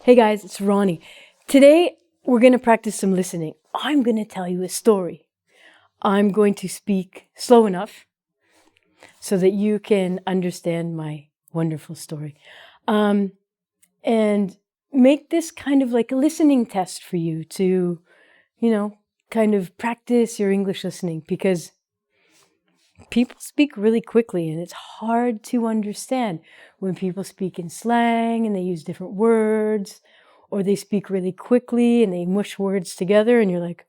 Hey guys, it's Ronnie. Today we're going to practice some listening. I'm going to tell you a story. I'm going to speak slow enough so that you can understand my wonderful story. And make this kind of like a listening test for you to, kind of practice your English listening, because people speak really quickly and it's hard to understand when people speak in slang and they use different words, or they speak really quickly and they mush words together and you're like,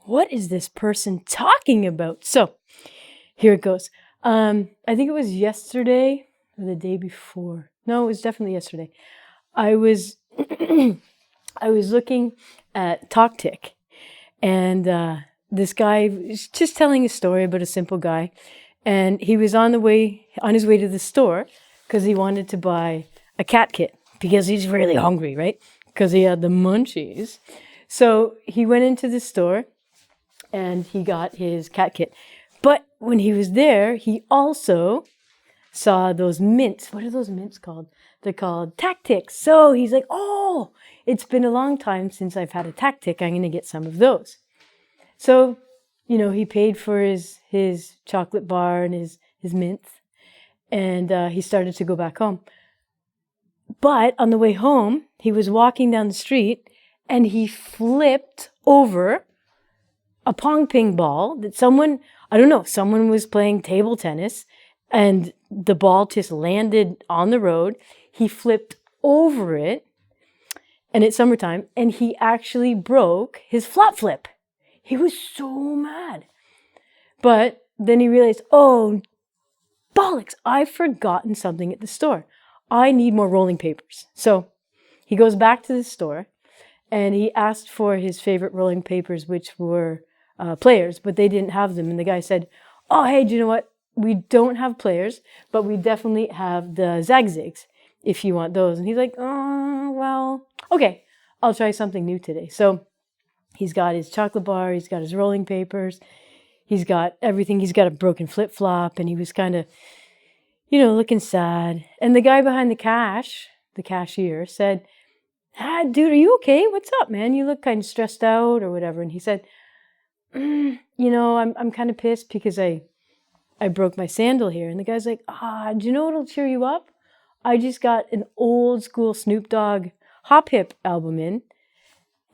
what is this person talking about? So here it goes. I think it was yesterday or the day before. No, it was definitely yesterday. I was I was looking at TalkTick, and this guy was just telling a story about a simple guy, and he was on his way to the store because he wanted to buy a cat kit because he's really hungry, right? Because he had the munchies. So he went into the store and he got his cat kit. But when he was there, he also saw those mints. What are those mints called? They're called tactics. So he's like, oh, it's been a long time since I've had a tactic. I'm going to get some of those. So, he paid for his chocolate bar and his mints, and he started to go back home. But on the way home, he was walking down the street and he flipped over a ping ball that someone was playing table tennis, and the ball just landed on the road. He flipped over it, and it's summertime, and he actually broke his flop flip. He was so mad. But then he realized, oh, bollocks, I've forgotten something at the store. I need more rolling papers. So he goes back to the store and he asked for his favorite rolling papers, which were players, but they didn't have them. And the guy said, oh, hey, do you know what? We don't have players, but we definitely have the zag-zigs if you want those. And he's like, oh, well, okay, I'll try something new today. So he's got his chocolate bar, he's got his rolling papers, he's got everything. He's got a broken flip-flop, and he was kind of, looking sad. And the guy behind the cashier said, dude, are you okay? What's up, man? You look kind of stressed out or whatever. And he said, I'm kind of pissed because I broke my sandal here. And the guy's like, do you know what'll cheer you up? I just got an old school Snoop Dogg Hop Hip album in.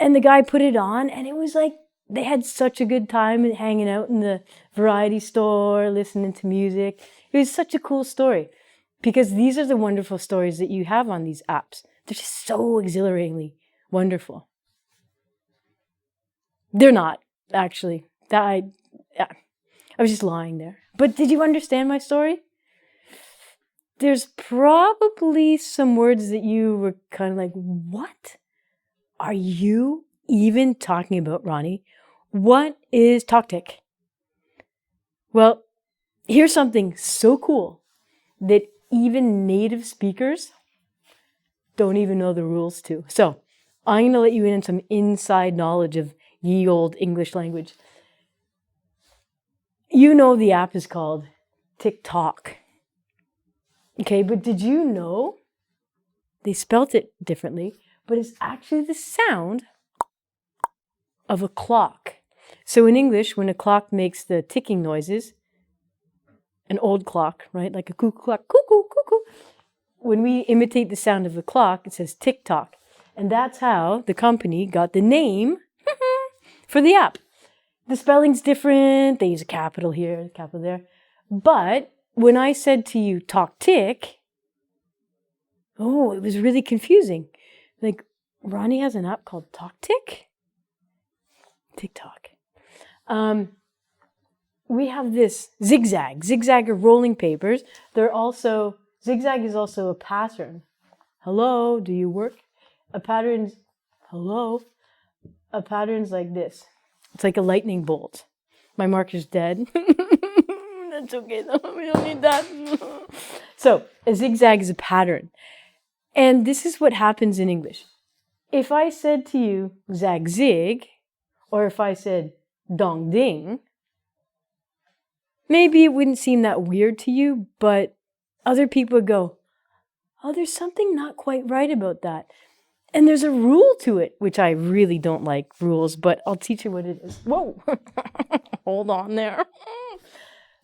And the guy put it on, and it was like they had such a good time hanging out in the variety store, listening to music. It was such a cool story, because these are the wonderful stories that you have on these apps. They're just so exhilaratingly wonderful. They're not, actually. I was just lying there. But did you understand my story? There's probably some words that you were kind of like, what are you even talking about, Ronnie? What is TalkTick? Well, here's something so cool that even native speakers don't even know the rules to. So I'm going to let you in on some inside knowledge of ye old English language. You know the app is called TikTok. Okay, but did you know they spelt it differently, but it's actually the sound of a clock. So in English, when a clock makes the ticking noises, an old clock, right, like a cuckoo clock, cuckoo, cuckoo, when we imitate the sound of the clock, it says TikTok. And that's how the company got the name for the app. The spelling's different. They use a capital here, a capital there. But when I said to you, TalkTick, it was really confusing. Like, Ronnie has an app called TalkTick? TikTok. We have this zigzag. Zigzag are rolling papers. Zigzag is also a pattern. Hello, do you work? A pattern's like this. It's like a lightning bolt. My marker's dead. That's okay though, we don't need that. So, a zigzag is a pattern. And this is what happens in English. If I said to you, zag zig, or if I said dong ding, maybe it wouldn't seem that weird to you, but other people would go, oh, there's something not quite right about that. And there's a rule to it, which I really don't like rules, but I'll teach you what it is. Whoa, hold on there.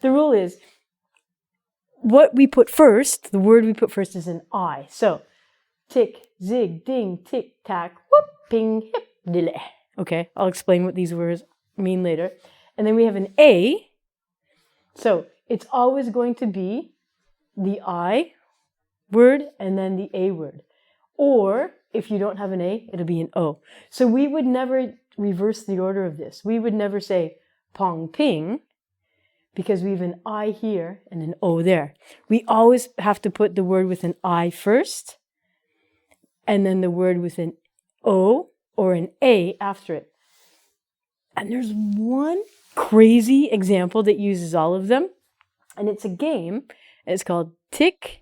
The rule is what we put first, the word we put first is an I. So tick, zig, ding, tick, tack, whoop, ping, hip, dille. Okay, I'll explain what these words mean later. And then we have an A. So it's always going to be the I word and then the A word. Or if you don't have an A, it'll be an O. So we would never reverse the order of this. We would never say pong ping because we have an I here and an O there. We always have to put the word with an I first and then the word with an O or an A after it. And there's one crazy example that uses all of them. And it's a game. It's called tic-tac-toe.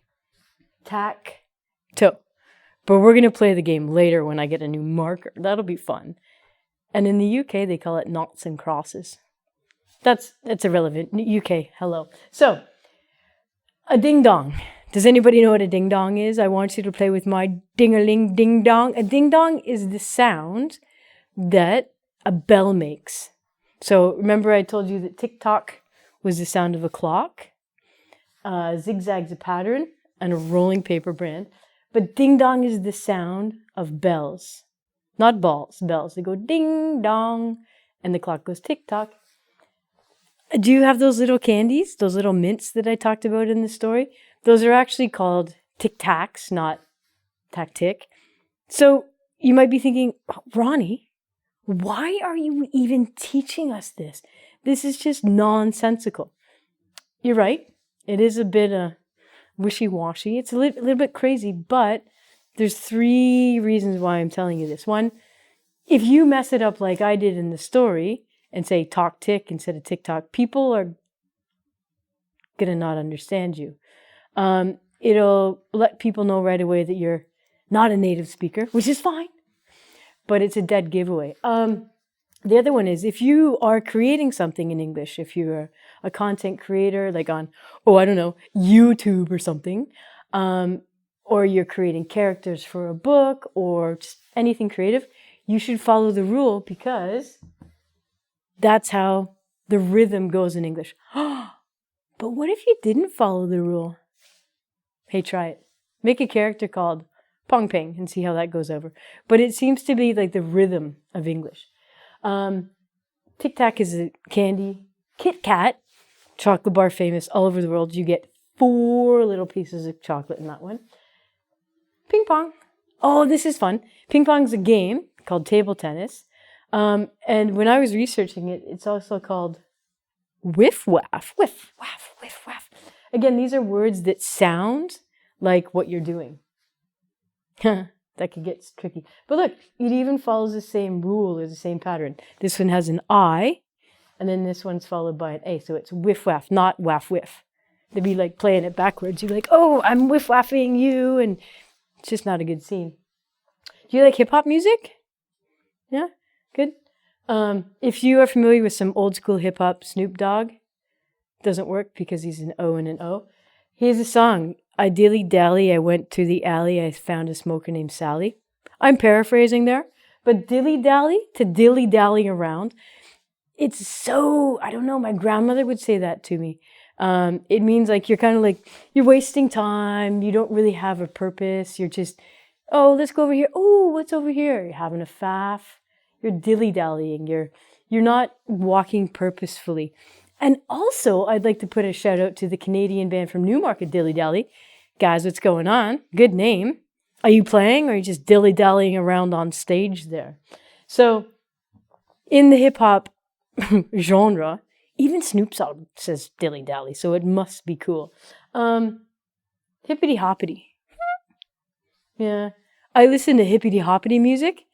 But we're going to play the game later when I get a new marker. That'll be fun. And in the UK, they call it noughts and crosses. That's irrelevant. UK, hello. So, a ding-dong. Does anybody know what a ding-dong is? I want you to play with my ding-a-ling ding-dong. A ding-dong is the sound that a bell makes. So, remember I told you that tick-tock was the sound of a clock. Zigzag's a pattern and a rolling paper brand. But ding-dong is the sound of bells. Not balls, bells. They go ding-dong, and the clock goes tick-tock. Do you have those little candies, those little mints that I talked about in the story? Those are actually called tic-tacs, not tac-tic. So you might be thinking, Ronnie, why are you even teaching us this? This is just nonsensical. You're right. It is a bit wishy-washy. It's a little bit crazy, but there's 3 reasons why I'm telling you this. One, if you mess it up like I did in the story and say talk tick instead of tick-tock, people are going to not understand you. It'll let people know right away that you're not a native speaker, which is fine, but it's a dead giveaway. The other one is if you are creating something in English, if you're a content creator, like on, YouTube or something, or you're creating characters for a book or just anything creative, you should follow the rule because that's how the rhythm goes in English. But what if you didn't follow the rule? Hey, try it. Make a character called Pong Ping and see how that goes over. But it seems to be like the rhythm of English. Tic Tac is a candy. Kit Kat, chocolate bar famous all over the world. You get 4 little pieces of chocolate in that one. Ping pong. Oh, this is fun. Ping pong's a game called table tennis. And when I was researching it, it's also called whiff waff. Whiff waff, whiff waff. Again, these are words that sound like what you're doing. That could get tricky. But look, it even follows the same rule or the same pattern. This one has an I, and then this one's followed by an A. So it's whiff waff, not waff whiff. They'd be like playing it backwards. You'd be like, oh, I'm whiff waffing you. And it's just not a good scene. Do you like hip hop music? Yeah? Good. If you are familiar with some old school hip hop, Snoop Dogg doesn't work because he's an O and an O. He has a song. I dilly-dally, I went to the alley, I found a smoker named Sally. I'm paraphrasing there, but dilly-dally to dilly-dally around, it's so, I don't know, my grandmother would say that to me. It means like you're kind of like, you're wasting time, you don't really have a purpose, you're just, oh, let's go over here, oh, what's over here? You're having a faff, you're dilly-dallying, you're not walking purposefully. And also, I'd like to put a shout out to the Canadian band from Newmarket, Dilly Dally. Guys, what's going on? Good name. Are you playing or are you just dilly-dallying around on stage there? So, in the hip-hop genre, even Snoop Dogg says dilly-dally, so it must be cool. Hippity-hoppity. Yeah. I listen to hippity-hoppity music,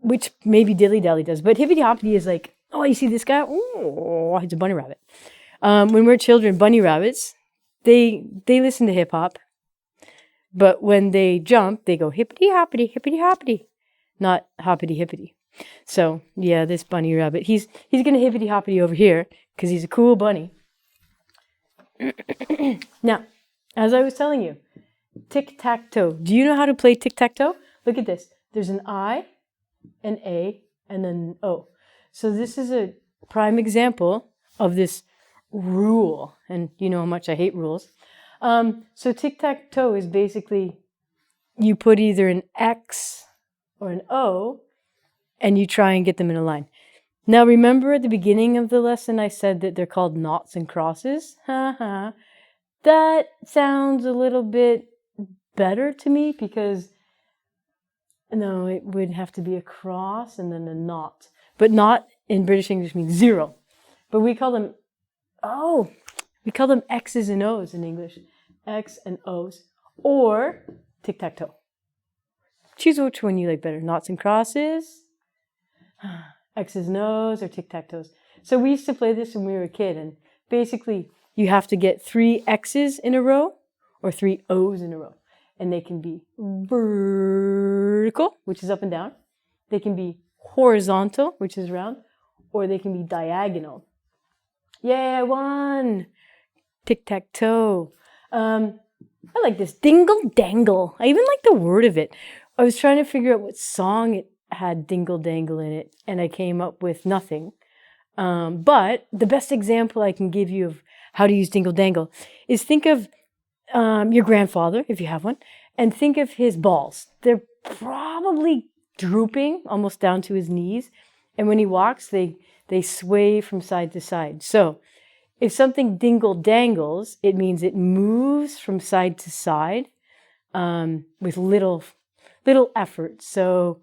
which maybe dilly-dally does, but hippity-hoppity is like, oh, you see this guy? Oh, it's a bunny rabbit. When we're children, bunny rabbits, they listen to hip-hop. But when they jump, they go hippity-hoppity, not hoppity-hippity. So, yeah, this bunny rabbit, he's going to hippity-hoppity over here because he's a cool bunny. Now, as I was telling you, tic-tac-toe. Do you know how to play tic-tac-toe? Look at this. There's an I, an A, and then an O. So this is a prime example of this rule. And you know how much I hate rules. So tic-tac-toe is basically you put either an X or an O and you try and get them in a line. Now remember at the beginning of the lesson I said that they're called noughts and crosses? That sounds a little bit better to me because no, it would have to be a cross and then a nought. But nought in British English means 0. But we call them, X's and O's in English. X and O's. Or tic-tac-toe. Choose which one you like better. Noughts and crosses, X's and O's, or tic-tac-toes. So we used to play this when we were a kid. And basically, you have to get 3 X's in a row or 3 O's in a row. And they can be vertical, which is up and down. They can be horizontal, which is round. Or they can be diagonal. Yeah, I won! Tic-tac-toe. I like this. Dingle-dangle. I even like the word of it. I was trying to figure out what song it had dingle-dangle in it, and I came up with nothing. But the best example I can give you of how to use dingle-dangle is think of your grandfather, if you have one, and think of his balls. They're probably drooping almost down to his knees, and when he walks, they sway from side to side. So if something dingle-dangles, it means it moves from side to side with little effort. So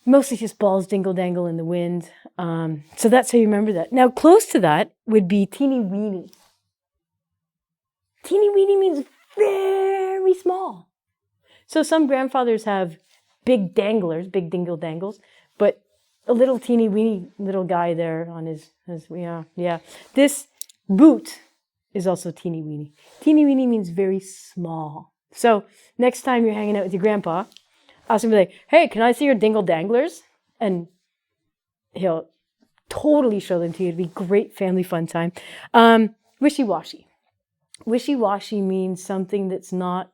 mostly just balls dingle-dangle in the wind. So that's how you remember that. Now, close to that would be teeny-weeny. Teeny-weeny means very small. So some grandfathers have big danglers, big dingle-dangles, but a little teeny-weeny little guy there on his yeah. This boot is also teeny-weeny. Teeny-weeny means very small. So next time you're hanging out with your grandpa, ask him like, hey, can I see your dingle-danglers? And he'll totally show them to you. It'd be great family fun time. Wishy-washy. Wishy-washy means something that's not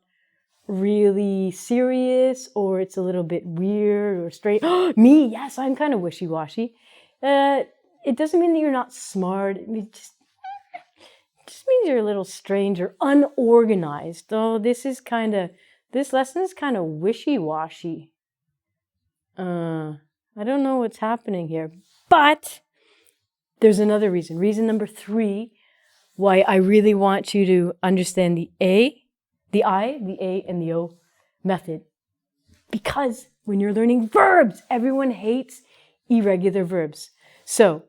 really serious, or it's a little bit weird or strange. Me, yes, I'm kind of wishy-washy. It doesn't mean that you're not smart. It just means you're a little strange or unorganized. Oh, this lesson is kind of wishy-washy. I don't know what's happening here, but there's another reason. Reason number 3, why I really want you to understand the I, the A, and the O method. Because when you're learning verbs, everyone hates irregular verbs. So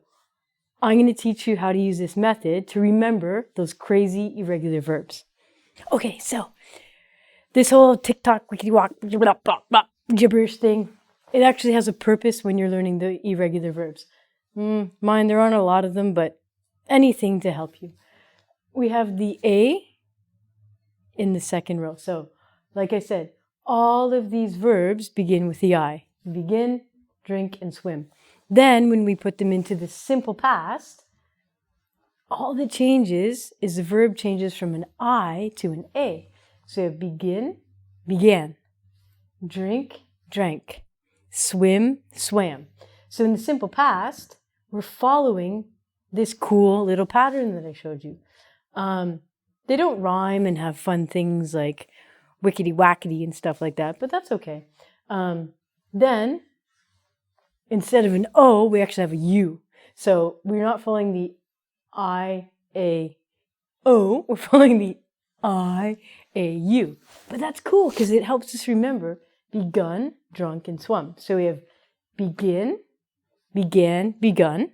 I'm going to teach you how to use this method to remember those crazy irregular verbs. Okay, so this whole TikTok, wickety-walk, gibberish thing, it actually has a purpose when you're learning the irregular verbs. Mine, there aren't a lot of them, but anything to help you. We have the A in the second row. So, like I said, all of these verbs begin with the I. Begin, drink, and swim. Then, when we put them into the simple past, all that changes is the verb changes from an I to an A. So, begin, began. Drink, drank. Swim, swam. So, in the simple past, we're following this cool little pattern that I showed you. They don't rhyme and have fun things like wickety-wackety and stuff like that, but that's okay. Then, instead of an O, we actually have a U. So we're not following the I, A, O. We're following the I, A, U. But that's cool because it helps us remember begun, drunk, and swum. So we have begin, began, begun.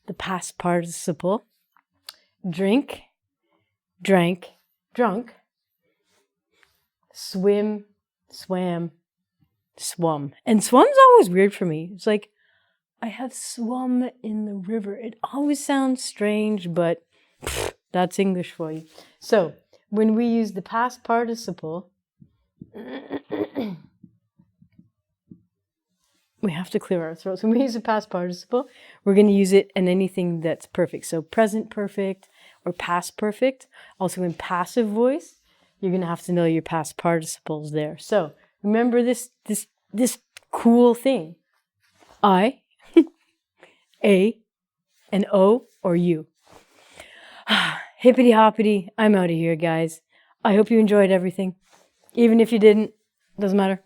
The past participle. Drink, drank, drunk. Swim, swam, swum. And swum's always weird for me. It's like, I have swum in the river. It always sounds strange, but that's English for you. So, when we use the past participle, we have to clear our throats. When we use the past participle, we're going to use it in anything that's perfect. So, present perfect or past perfect. Also in passive voice, you're going to have to know your past participles there. So, Remember this cool thing. I, A, and O, or U. Hippity hoppity, I'm out of here, guys. I hope you enjoyed everything. Even if you didn't, doesn't matter.